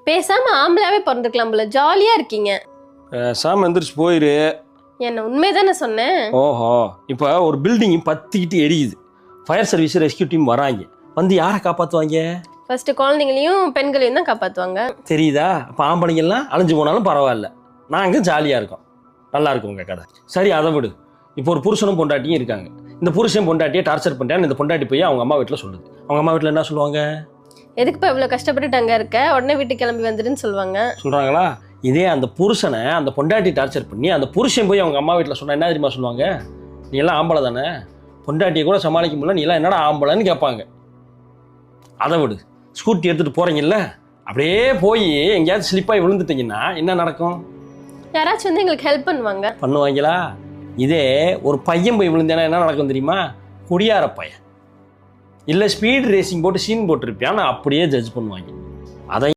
பேசாம ஆம்பளாவே பிறந்துக்கலாம் போல, ஜாலியா இருக்கீங்க. சாம எந்திரிச்சு போயிரு. என்ன உண்மைதானே சொன்னேன். ஓஹோ, இப்போ ஒரு பில்டிங் பத்திக்கிட்டு எரியுது. ஃபயர் சர்வீஸ் ரெஸ்கியூ டீம் வராங்க. வந்து யாரை காப்பாற்றுவாங்க? ஃபர்ஸ்ட் குழந்தைங்களையும் பெண்களையும் தான் காப்பாத்துவாங்க. தெரியுதா? அப்போ ஆம்பளைங்கெல்லாம் அழிஞ்சு போனாலும் பரவாயில்ல, நாங்கள் ஜாலியாக இருக்கோம். நல்லா இருக்கும் உங்கள் கதை. சரி, அதை விடு. இப்போ ஒரு புருஷனும் பொண்டாட்டியும் இருக்காங்க. இந்த புருஷன் பொண்டாட்டியை டார்ச்சர் பண்ணிட்டான்னு இந்த பொண்டாட்டி போய் அவங்க அம்மா வீட்டில் சொல்லுது. அவங்க அம்மா வீட்டில் என்ன சொல்லுவாங்க? எதுக்குப்பா இவ்வளவு கஷ்டப்பட்டு அங்க இருக்க, உடனே வீட்டுக்கு கிளம்பி வந்துருன்னு சொல்லுவாங்க. சொல்கிறாங்களா? இதே அந்த புருஷனை அந்த பொண்டாட்டி டார்ச்சர் பண்ணி அந்த புருஷன் போய் அவங்க அம்மா வீட்டில் சொன்னால் என்ன தெரியுமா சொல்லுவாங்க? நீ எல்லாம் ஆம்பளை தானே, பொண்டாட்டியை கூட சமாளிக்க முடியல, நீ எல்லாம் என்னடா ஆம்பளைன்னு கேட்பாங்க. அதை விடு. ஸ்கூட்டி எடுத்துகிட்டு போகிறீங்கல்ல, அப்படியே போய் எங்கேயாவது ஸ்லிப்பாகி விழுந்துட்டீங்கன்னா என்ன நடக்கும்? யாராச்சும் வந்து எங்களுக்கு ஹெல்ப் பண்ணுவாங்களா? இதே ஒரு பையன் போய் விழுந்தேன்னா என்ன நடக்கும் தெரியுமா? குடியார பையன் இல்லை ஸ்பீட் ரேசிங் போட்டு சீன் போட்டிருப்பியான்னு அப்படியே ஜட்ஜ் பண்ணுவாங்க. அதை